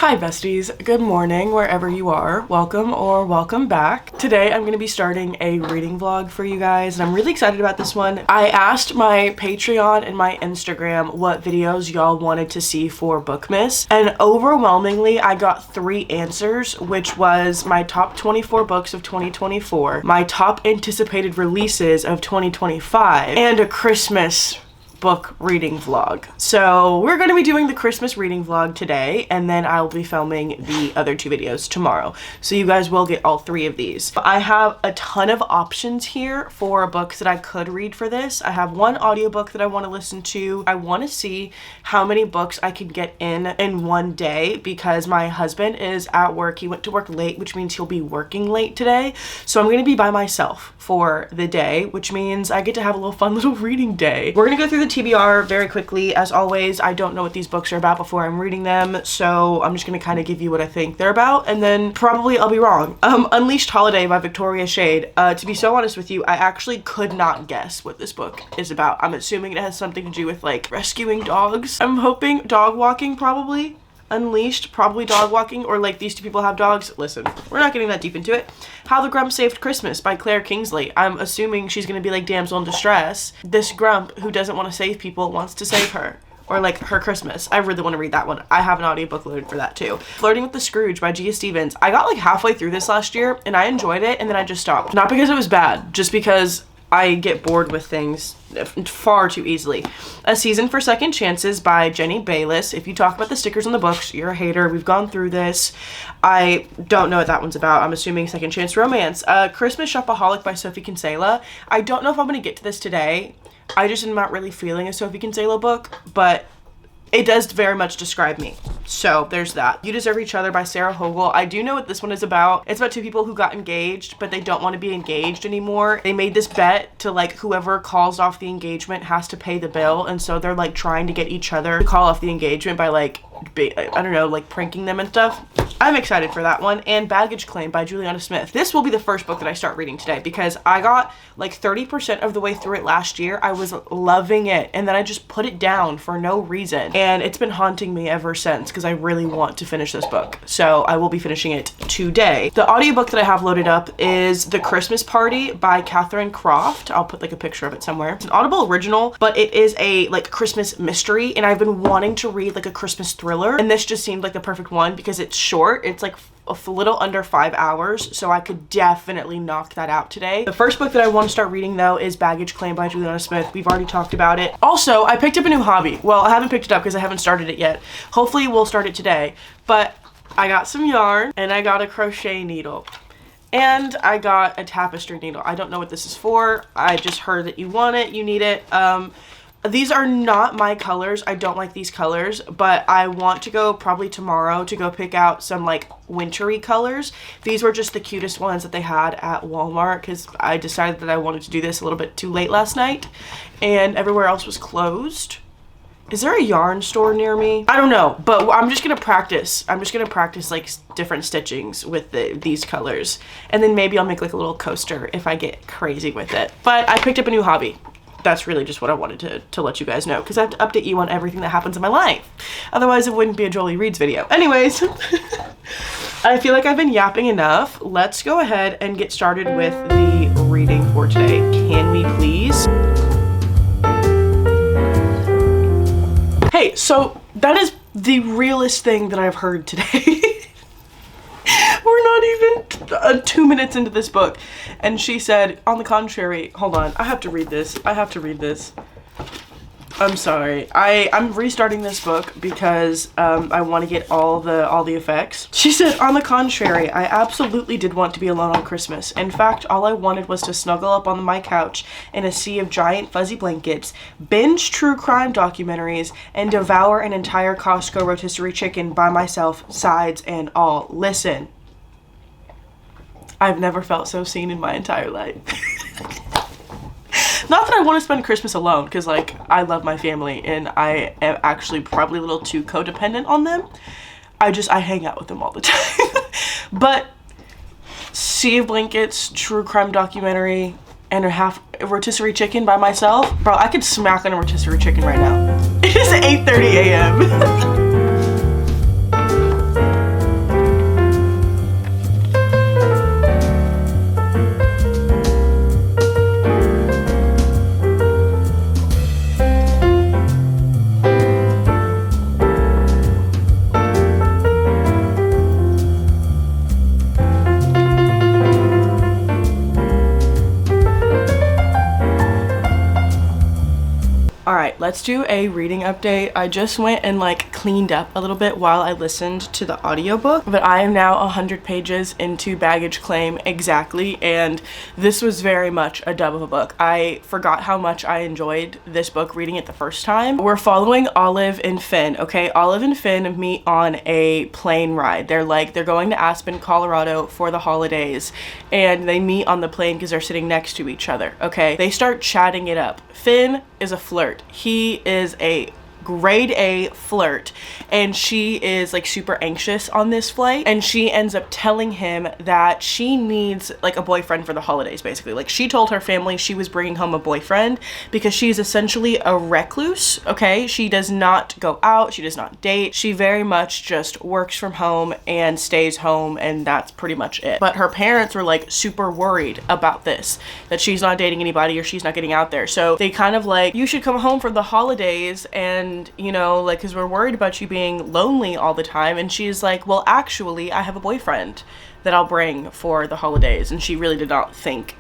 Hi besties, good morning wherever you are. Welcome or welcome back. Today I'm going to be starting a reading vlog for you guys and I'm really excited about this one. I asked my Patreon and my Instagram what videos y'all wanted to see for Bookmas, and overwhelmingly I got 3 answers, which was my top 24 books of 2024, my top anticipated releases of 2025, and a Christmas book reading vlog. So we're going to be doing the Christmas reading vlog today, and then I'll be filming the other 2 videos tomorrow. So you guys will get all 3 of these. I have a ton of options here for books that I could read for this. I have one audiobook that I want to listen to. I want to see how many books I can get in one day because my husband is at work. He went to work late, which means he'll be working late today. So I'm going to be by myself for the day, which means I get to have a little fun little reading day. We're going to go through the TBR very quickly. As always, I don't know what these books are about before I'm reading them, so I'm just going to kind of give you what I think they're about, and then probably I'll be wrong. Unleashed Holiday by Victoria Shade. To be so honest with you, I actually could not guess what this book is about. I'm assuming it has something to do with like rescuing dogs. I'm hoping dog walking, probably. Unleashed, probably dog walking, or like these 2 people have dogs. Listen, we're not getting that deep into it. How the Grump Saved Christmas by Claire Kingsley. I'm assuming she's gonna be like damsel in distress. This grump who doesn't want to save people wants to save her. Or like her Christmas. I really want to read that one. I have an audiobook loaded for that too. Flirting with the Scrooge by Gia Stevens. I got like halfway through this last year and I enjoyed it, and then I just stopped. Not because it was bad, just because I get bored with things far too easily. A Season for Second Chances by Jenny Bayliss. If you talk about the stickers on the books, you're a hater. We've gone through this. I don't know what that one's about. I'm assuming second chance romance. Christmas Shopaholic by Sophie Kinsella. I don't know if I'm going to get to this today. I just am not really feeling a Sophie Kinsella book, but it does very much describe me. So there's that. You Deserve Each Other by Sarah Hogel. I do know what this one is about. It's about 2 people who got engaged, but they don't want to be engaged anymore. They made this bet to like whoever calls off the engagement has to pay the bill. And so they're like trying to get each other to call off the engagement by like, I don't know, like pranking them and stuff. I'm excited for that one. And Baggage Claim by Juliana Smith. This will be the first book that I start reading today because I got like 30% of the way through it last year. I was loving it, and then I just put it down for no reason. And it's been haunting me ever since because I really want to finish this book. So I will be finishing it today. The audiobook that I have loaded up is The Christmas Party by Catherine Croft. I'll put like a picture of it somewhere. It's an Audible original, but it is a like Christmas mystery, and I've been wanting to read like a Christmas thriller, and this just seemed like the perfect one because it's short. It's like a little under 5 hours, so I could definitely knock that out today. The first book that I want to start reading though is Baggage Claim by Juliana Smith. We've already talked about it. Also, I picked up a new hobby. Well, I haven't picked it up because I haven't started it yet. Hopefully we'll start it today, but I got some yarn and I got a crochet needle. And I got a tapestry needle. I don't know what this is for. I just heard that you want it, you need it. These are not my colors. I don't like these colors, but I want to go probably tomorrow to go pick out some like wintry colors. These were just the cutest ones that they had at Walmart because I decided that I wanted to do this a little bit too late last night and everywhere else was closed. Is there a yarn store near me? I don't know, but I'm just gonna practice. I'm just gonna practice like different stitchings with these colors, and then maybe I'll make like a little coaster if I get crazy with it. But I picked up a new hobby. That's really just what I wanted to let you guys know because I have to update you on everything that happens in my life. Otherwise, it wouldn't be a Jolie Reads video. Anyways, I feel like I've been yapping enough. Let's go ahead and get started with the reading for today. Can we please? Hey, so that is the realest thing that I've heard today. We're not even 2 minutes into this book. And she said, on the contrary, hold on, I have to read this. I'm sorry. I'm restarting this book because I want to get all the effects. She said, on the contrary, I absolutely did want to be alone on Christmas. In fact, all I wanted was to snuggle up on my couch in a sea of giant fuzzy blankets, binge true crime documentaries, and devour an entire Costco rotisserie chicken by myself, sides and all. Listen, I've never felt so seen in my entire life. Not that I want to spend Christmas alone, because like I love my family and I am actually probably a little too codependent on them. I hang out with them all the time. But sea of blankets, true crime documentary, and a rotisserie chicken by myself. Bro, I could smack on a rotisserie chicken right now. It is 8:30 a.m. let's do a reading update. I just went and like cleaned up a little bit while I listened to the audiobook, but I am now 100 pages into Baggage Claim exactly, and this was very much a dub of a book. I forgot how much I enjoyed this book reading it the first time. We're following Olive and Finn, okay? Olive and Finn meet on a plane ride. They're going to Aspen, Colorado for the holidays, and they meet on the plane because they're sitting next to each other, okay? They start chatting it up. Finn is a flirt. He is a grade A flirt, and she is like super anxious on this flight, and she ends up telling him that she needs like a boyfriend for the holidays. Basically, like, she told her family she was bringing home a boyfriend because she's essentially a recluse, okay? She does not go out, she does not date, she very much just works from home and stays home, and that's pretty much it. But her parents were like super worried about this, that she's not dating anybody or she's not getting out there, so they kind of like, you should come home for the holidays, and you know, like, because we're worried about you being lonely all the time. And she's like, well, actually, I have a boyfriend that I'll bring for the holidays. And she really did not think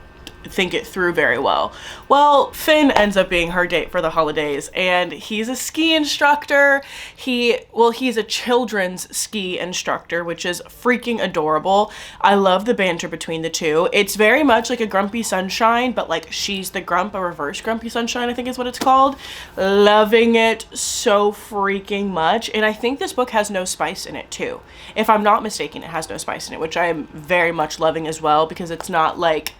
it through very well. Well, Finn ends up being her date for the holidays, and he's a ski instructor. He's a children's ski instructor, which is freaking adorable. I love the banter between the two. It's very much like a Grumpy Sunshine, but like she's the grump, a reverse Grumpy Sunshine, I think is what it's called. Loving it so freaking much. And I think this book has no spice in it too. If I'm not mistaken, it has no spice in it, which I am very much loving as well, because it's not like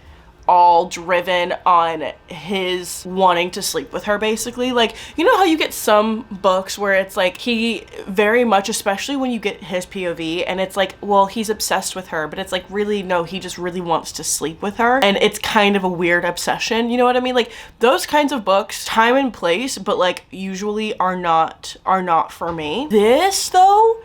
all driven on his wanting to sleep with her, basically. Like, you know how you get some books where it's like he very much, especially when you get his POV, and it's like, well, he's obsessed with her, but it's like, really, no, he just really wants to sleep with her, and it's kind of a weird obsession, you know what I mean? Like, those kinds of books, time and place, but like usually are not for me. This though,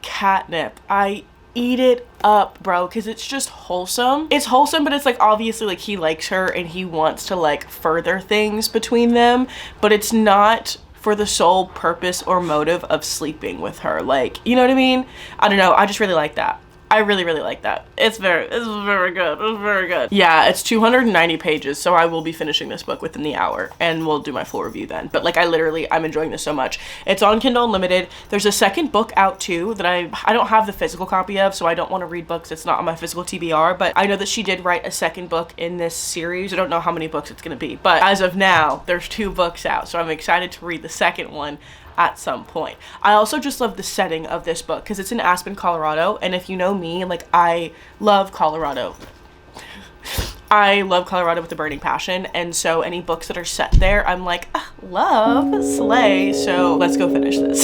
catnip. I eat it up, bro, because it's just wholesome. It's wholesome, but it's like, obviously, like, he likes her and he wants to like further things between them, but it's not for the sole purpose or motive of sleeping with her. Like, you know what I mean? I don't know, I just really like that. I really, really like that. It's very good. It's very good. Yeah, it's 290 pages, so I will be finishing this book within the hour, and we'll do my full review then. But like, I'm enjoying this so much. It's on Kindle Unlimited. There's a second book out too that I don't have the physical copy of, so I don't want to read books. It's not on my physical TBR, but I know that she did write a second book in this series. I don't know how many books it's gonna be, but as of now, there's 2 books out, so I'm excited to read the second one at some point. I also just love the setting of this book because it's in Aspen, Colorado, and if you know me, like, I love Colorado. I love Colorado with a burning passion, and so any books that are set there, I'm like, love, slay. So let's go finish this.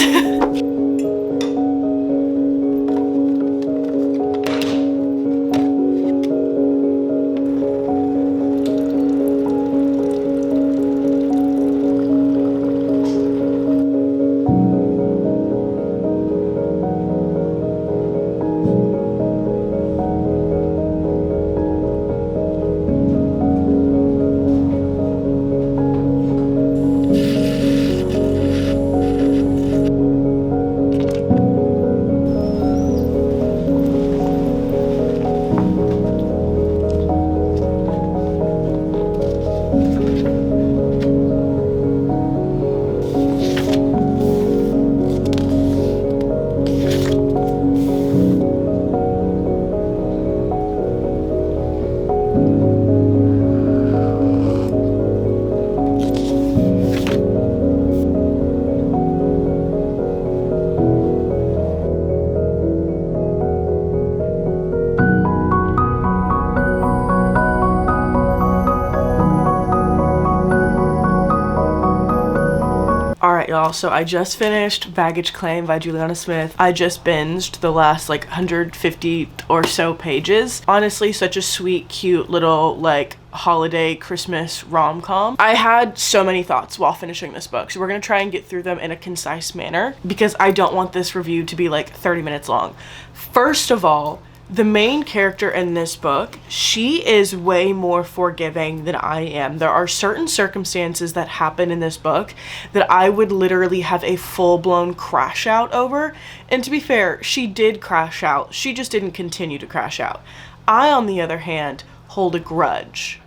Alright, y'all, so I just finished Baggage Claim by Juliana Smith. I just binged the last like 150 or so pages. Honestly, such a sweet, cute little like holiday Christmas rom-com. I had so many thoughts while finishing this book, so we're gonna try and get through them in a concise manner because I don't want this review to be like 30 minutes long. First of all, the main character in this book, she is way more forgiving than I am. There are certain circumstances that happen in this book that I would literally have a full-blown crash out over. And to be fair, she did crash out. She just didn't continue to crash out. I, on the other hand, hold a grudge.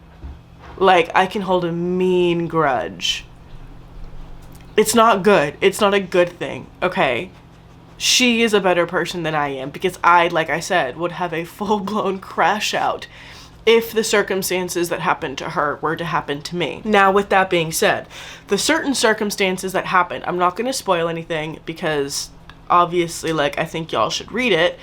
Like, I can hold a mean grudge It's not good. It's not a good thing, okay? She is a better person than I am because I, like I said, would have a full-blown crash out if the circumstances that happened to her were to happen to me. Now, with that being said, the certain circumstances that happened, I'm not going to spoil anything because obviously, like, I think y'all should read it.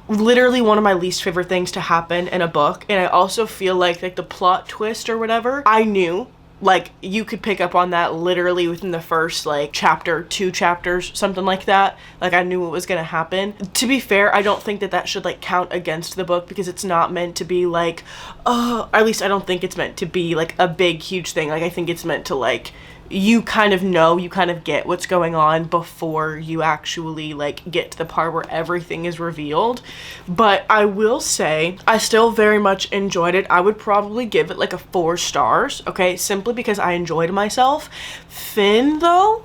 Literally one of my least favorite things to happen in a book, and I also feel like the plot twist or whatever, I knew. Like, you could pick up on that literally within the first, like, chapter, 2 chapters, something like that. Like, I knew what was gonna happen. To be fair, I don't think that that should, like, count against the book because it's not meant to be, like, oh, at least I don't think it's meant to be, like, a big, huge thing. Like, I think it's meant to, like, you kind of know, you kind of get what's going on before you actually, like, get to the part where everything is revealed. But I will say, I still very much enjoyed it. I would probably give it, like, a 4 stars, okay? Simply because I enjoyed myself. Finn, though,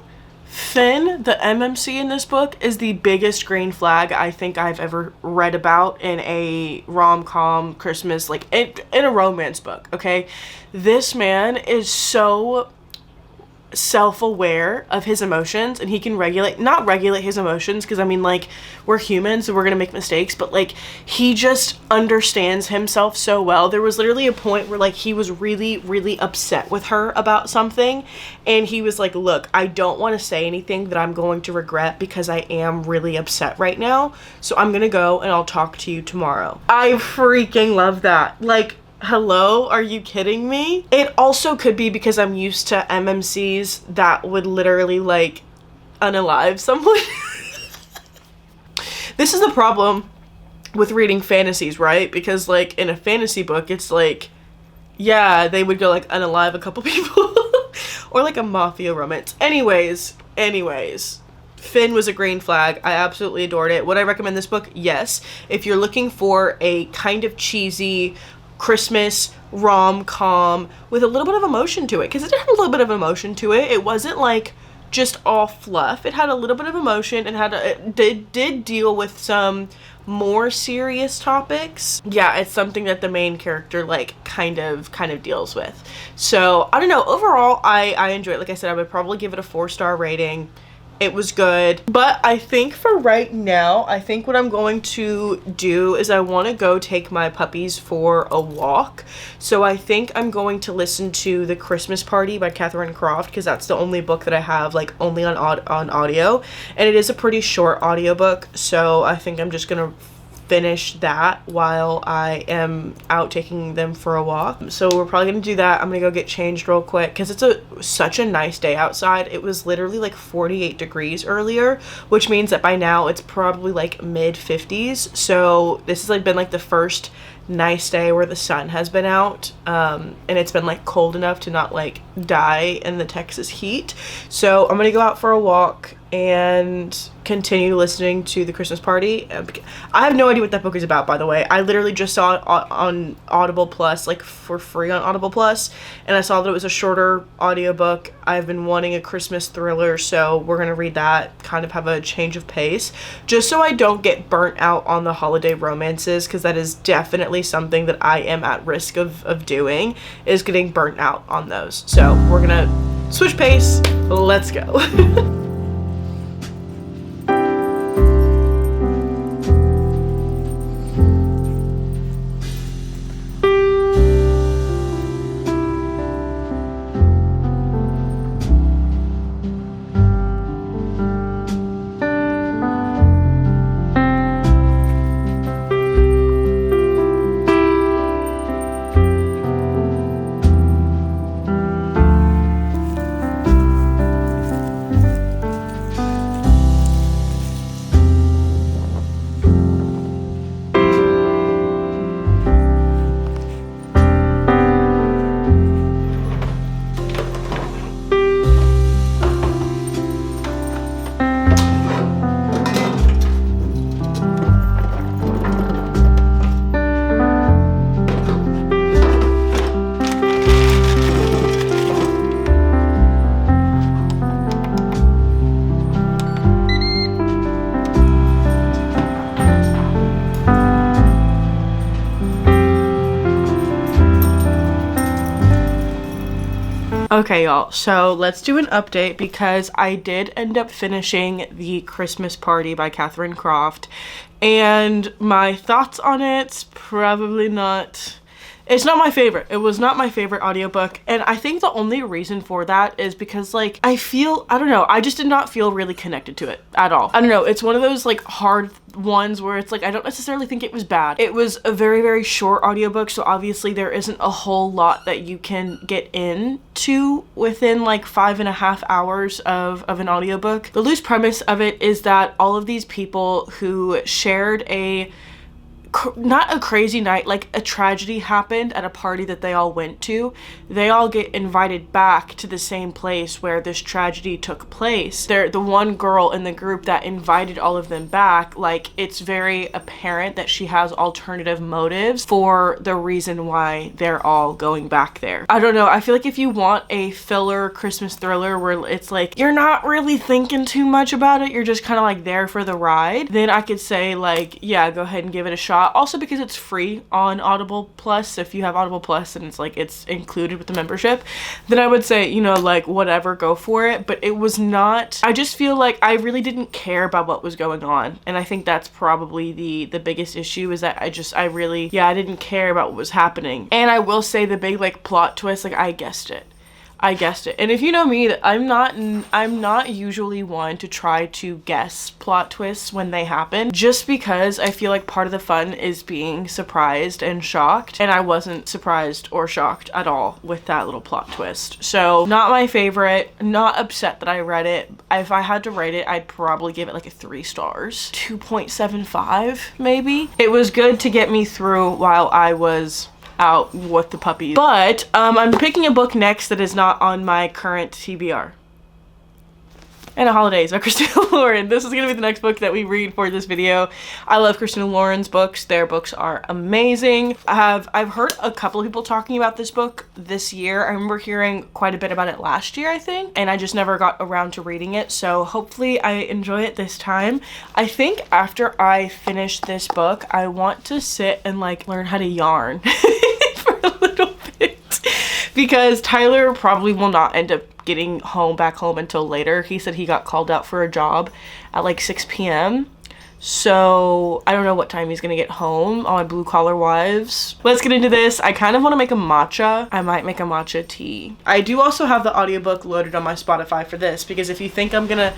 the MMC in this book is the biggest green flag I think I've ever read about in a rom-com Christmas, like, in a romance book, okay? This man is so self-aware of his emotions, and he can not regulate his emotions because I mean, like, we're humans and we're gonna make mistakes, but like, he just understands himself so well. There was literally a point where, like, he was really upset with her about something, and he was like, look, I don't want to say anything that I'm going to regret because I am really upset right now, so I'm gonna go and I'll talk to you tomorrow. I freaking love that. Like, hello, are you kidding me? It also could be because I'm used to MMCs that would literally, like, unalive someone. This is the problem with reading fantasies, right? Because, like, in a fantasy book, it's like, yeah, they would go, like, unalive a couple people. Or, like, a mafia romance. Anyways, Finn was a green flag. I absolutely adored it. Would I recommend this book? Yes. If you're looking for a kind of cheesy Christmas rom-com with a little bit of emotion to it, because it had a little bit of emotion to it. It wasn't like just all fluff. It had a little bit of emotion and it did deal with some more serious topics. Yeah, it's something that the main character, like, kind of deals with. So I don't know, overall I enjoyed it. Like I said, I would probably give it a 4-star rating. It was good, but I think for right now, I think what I'm going to do is I want to go take my puppies for a walk. So I think I'm going to listen to The Christmas Party by Catherine Croft, because that's the only book that I have, like, only on audio, and it is a pretty short audiobook, so I think I'm just gonna finish that while I am out taking them for a walk. So we're probably gonna do that. I'm gonna go get changed real quick because it's such a nice day outside. It was literally like 48 degrees earlier, which means that by now it's probably like mid 50s. So this has like been like the first nice day where the sun has been out, and it's been like cold enough to not like die in the Texas heat. So I'm gonna go out for a walk and continue listening to The Christmas Party. I have no idea what that book is about, by the way. I literally just saw it on Audible Plus, like for free on Audible Plus, and I saw that it was a shorter audiobook. I've been wanting a Christmas thriller, so we're gonna read that, kind of have a change of pace, just so I don't get burnt out on the holiday romances, because that is definitely something that I am at risk of doing, is getting burnt out on those. So we're gonna switch pace. Let's go. Okay, y'all, so let's do an update because I did end up finishing The Christmas Party by Catherine Croft, and my thoughts on it's probably not... It's not my favorite. It was not my favorite audiobook, and I think the only reason for that is because, like, I don't know, I just did not feel really connected to it at all. I don't know, it's one of those, like, hard ones where it's like, I don't necessarily think it was bad. It was a very, very short audiobook, so obviously there isn't a whole lot that you can get into within, like, 5.5 hours of an audiobook. The loose premise of it is that all of these people who shared not a crazy night, like a tragedy happened at a party that they all went to. They all get invited back to the same place where this tragedy took place. They're the one girl in the group that invited all of them back, like, it's very apparent that she has alternative motives for the reason why they're all going back there. I don't know, I feel like if you want a filler Christmas thriller where it's like you're not really thinking too much about it, you're just kind of like there for the ride, then I could say, like, yeah, go ahead and give it a shot. Also because it's free on Audible Plus. If you have Audible Plus and it's like it's included with the membership, then I would say, you know, like, whatever, go for it. But it was not, I just feel like I really didn't care about what was going on, and I think that's probably the biggest issue, is that I didn't care about what was happening. And I will say the big, like, plot twist, like, I guessed it. And if you know me, I'm not usually one to try to guess plot twists when they happen, just because I feel like part of the fun is being surprised and shocked, and I wasn't surprised or shocked at all with that little plot twist. So not my favorite, not upset that I read it. If I had to rate it, I'd probably give it like a 3 stars, 2.75 maybe. It was good to get me through while I was out with the puppies. But I'm picking a book next that is not on my current TBR. And Holidays by Christina Lauren. This is gonna be the next book that we read for this video. I love Christina Lauren's books. Their books are amazing. I've heard a couple of people talking about this book this year. I remember hearing quite a bit about it last year, I think, and I just never got around to reading it, so hopefully I enjoy it this time. I think after I finish this book, I want to sit and, like, learn how to yarn for a little bit, because Tyler probably will not end up getting back home until later. He said he got called out for a job at like 6 p.m. So I don't know what time he's gonna get home. All my blue collar wives. Let's get into this. I kind of want to make a matcha. I might make a matcha tea. I do also have the audiobook loaded on my Spotify for this, because if you think I'm gonna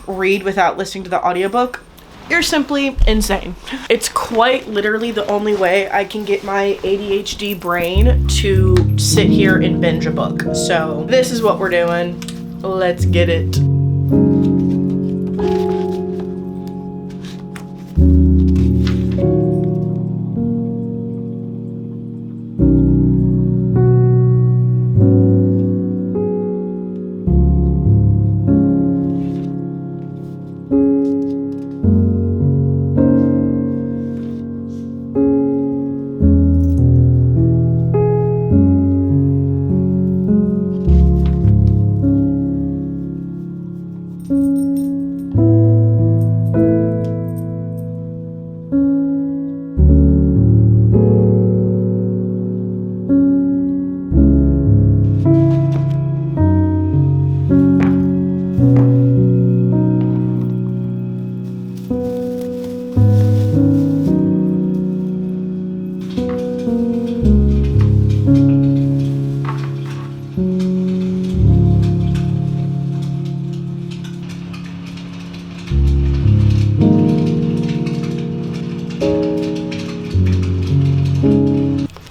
read without listening to the audiobook, you're simply insane. It's quite literally the only way I can get my ADHD brain to sit here and binge a book. So this is what we're doing. Let's get it.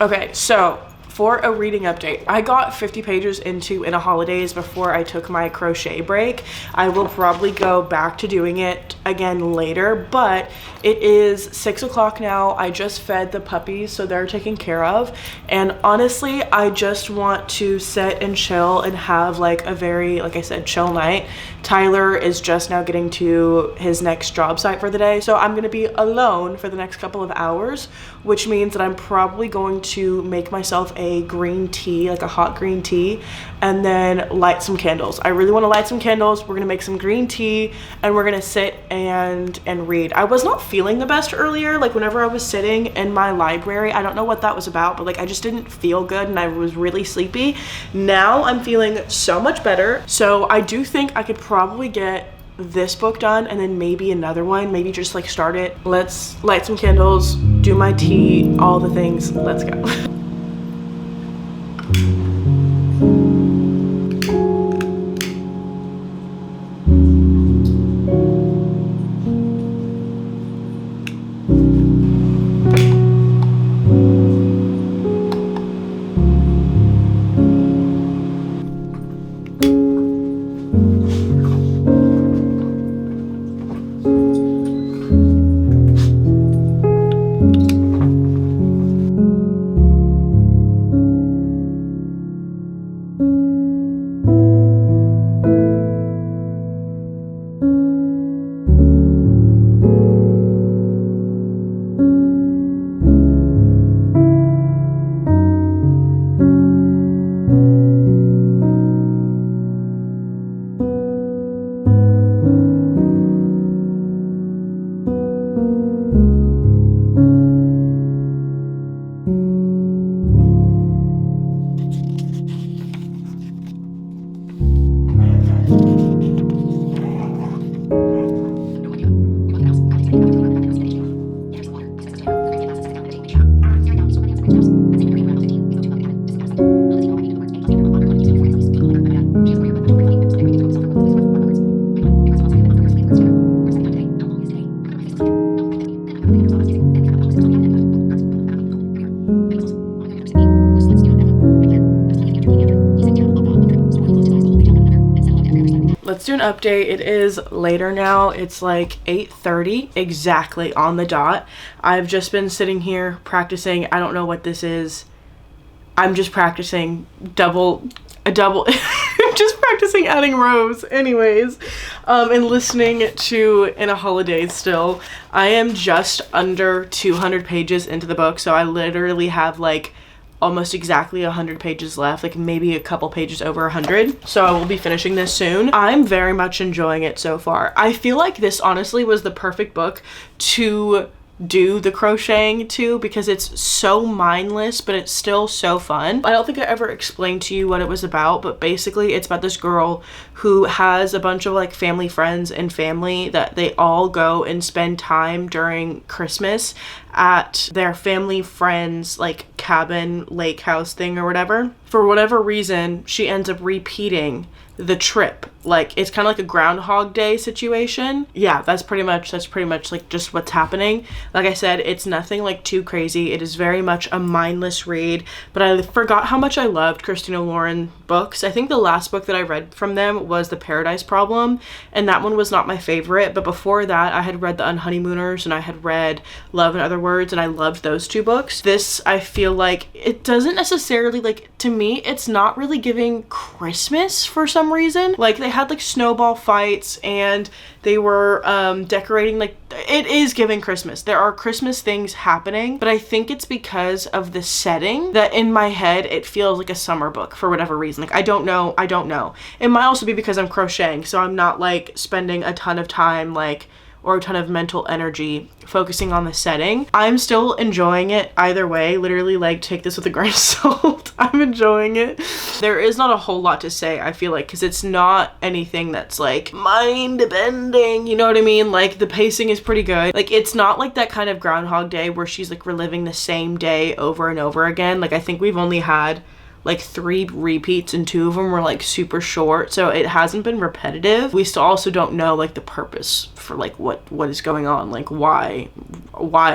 Okay, so for a reading update, I got 50 pages into In a Holidays before I took my crochet break. I will probably go back to doing it again later, but it is 6 o'clock now. I just fed the puppies, so they're taken care of. And honestly, I just want to sit and chill and have like a very, like I said, chill night. Tyler is just now getting to his next job site for the day, so I'm gonna be alone for the next couple of hours, which means that I'm probably going to make myself a green tea, like a hot green tea, and then light some candles. I really want to light some candles. We're gonna make some green tea and we're gonna sit and read. I was not feeling the best earlier, like whenever I was sitting in my library. I don't know what that was about, but like I just didn't feel good and I was really sleepy. Now I'm feeling so much better. So I do think I could probably get this book done and then maybe another one, maybe just like start it. Let's light some candles, do my tea, all the things. Let's go. Let's do an update. It is later now. It's like 8:30 exactly on the dot. I've just been sitting here practicing. I don't know what this is. I'm just practicing I'm just practicing adding rows anyways, and listening to In a Holiday still. I am just under 200 pages into the book, so I literally have like almost exactly 100 pages left, like maybe a couple pages over 100. So I will be finishing this soon. I'm very much enjoying it so far. I feel like this honestly was the perfect book to do the crocheting to, because it's so mindless but it's still so fun. I don't think I ever explained to you what it was about, but basically it's about this girl who has a bunch of like family friends and family that they all go and spend time during Christmas at their family friends like cabin lake house thing or whatever. For whatever reason, she ends up repeating the trip. Like it's kind of like a Groundhog Day situation. Yeah, that's pretty much like just what's happening. Like I said, it's nothing like too crazy. It is very much a mindless read, but I forgot how much I loved Christina Lauren books. I think the last book that I read from them was The Paradise Problem, and that one was not my favorite, but before that I had read The Unhoneymooners and I had read Love and Other Words, and I loved those two books. This, I feel like it doesn't necessarily, like, to me it's not really giving Christmas for some reason. Like they had like snowball fights and they were decorating, like it is giving Christmas. There are Christmas things happening, but I think it's because of the setting that in my head it feels like a summer book for whatever reason. Like I don't know. It might also be because I'm crocheting, so I'm not like spending a ton of time like or a ton of mental energy focusing on the setting. I'm still enjoying it either way. Literally, like, take this with a grain of salt. I'm enjoying it. There is not a whole lot to say, I feel like, because it's not anything that's like mind-bending, you know what I mean? Like the pacing is pretty good. Like it's not like that kind of Groundhog Day where she's like reliving the same day over and over again. Like I think we've only had like 3 repeats and 2 of them were like super short, so it hasn't been repetitive. We still also don't know like the purpose for like what is going on, like why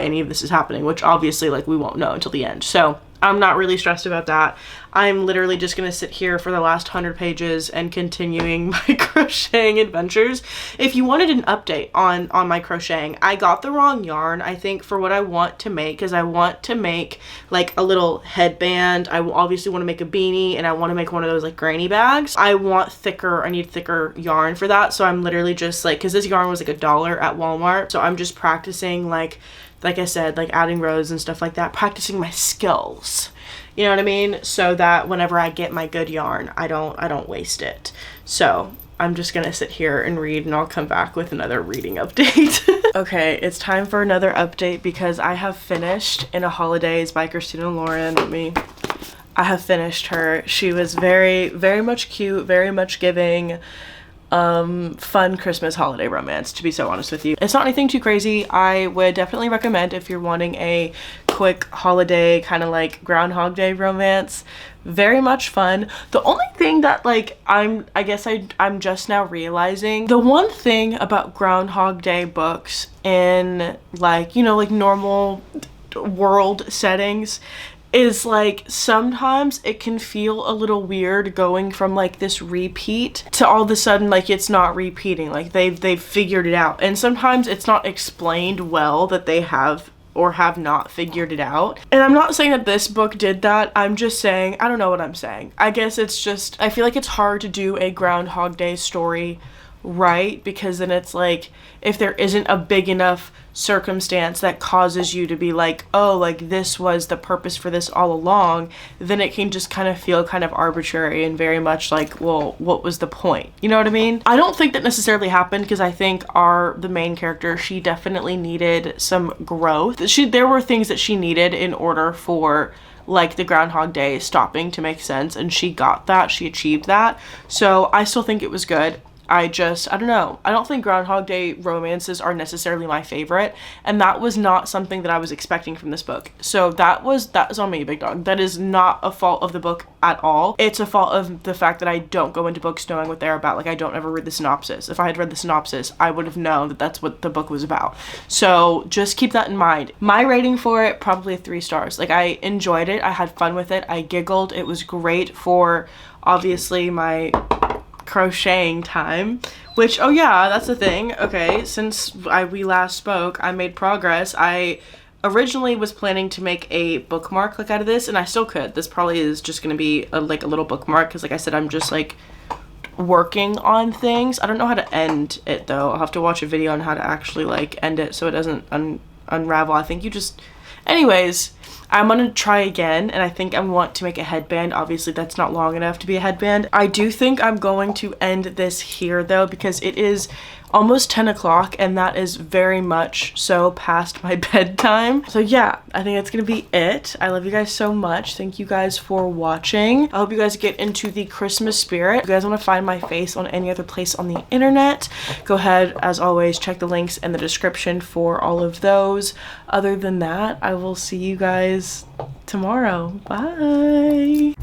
any of this is happening, which obviously like we won't know until the end. So I'm not really stressed about that. I'm literally just gonna sit here for the last 100 pages and continuing my crocheting adventures. If you wanted an update on my crocheting, I got the wrong yarn, I think, for what I want to make, because I want to make like a little headband. I obviously want to make a beanie, and I want to make one of those like granny bags. I need thicker yarn for that, so I'm literally just like, because this yarn was like $1 at Walmart, so I'm just practicing like I said, like adding rows and stuff like that, practicing my skills, you know what I mean? So that whenever I get my good yarn, I don't waste it. So I'm just gonna sit here and read, and I'll come back with another reading update. Okay, it's time for another update because I have finished In a Holidays by Christina Lauren. I have finished her. She was very, very much cute, very much giving fun Christmas holiday romance, to be so honest with you. It's not anything too crazy. I would definitely recommend if you're wanting a quick holiday kind of like Groundhog Day romance. Very much fun. The only thing that like I'm just now realizing, the one thing about Groundhog Day books in like, you know, like normal world settings is like sometimes it can feel a little weird going from like this repeat to all of a sudden like it's not repeating, like they've figured it out, and sometimes it's not explained well that they have or have not figured it out. And I'm not saying that this book did that, I'm just saying, I don't know what I'm saying. I guess it's just, I feel like it's hard to do a Groundhog Day story right, because then it's like if there isn't a big enough circumstance that causes you to be like, oh, like this was the purpose for this all along, then it can just kind of feel kind of arbitrary and very much like, well, what was the point? You know what I mean? I don't think that necessarily happened, because I think the main character, she definitely needed some growth. There were things that she needed in order for like the Groundhog Day stopping to make sense, and she got that, she achieved that. So I still think it was good. I don't know. I don't think Groundhog Day romances are necessarily my favorite, and that was not something that I was expecting from this book. So that is on me, big dog. That is not a fault of the book at all. It's a fault of the fact that I don't go into books knowing what they're about. Like, I don't ever read the synopsis. If I had read the synopsis, I would have known that that's what the book was about. So just keep that in mind. My rating for it, probably 3 stars. Like, I enjoyed it. I had fun with it. I giggled. It was great for, obviously, my crocheting time, which, oh yeah, that's the thing. Okay, since we last spoke, I made progress. I originally was planning to make a bookmark like out of this, and I still could. This probably is just gonna be a little bookmark, because like I said, I'm just like working on things. I don't know how to end it though. I'll have to watch a video on how to actually like end it so it doesn't unravel. I think you just, anyways, I'm gonna try again, and I think I want to make a headband. Obviously that's not long enough to be a headband. I do think I'm going to end this here though, because it is almost 10 o'clock, and that is very much so past my bedtime. So yeah, I think that's gonna be it. I love you guys so much. Thank you guys for watching. I hope you guys get into the Christmas spirit. If you guys want to find my face on any other place on the internet, go ahead, as always, check the links in the description for all of those. Other than that, I will see you guys tomorrow. Bye.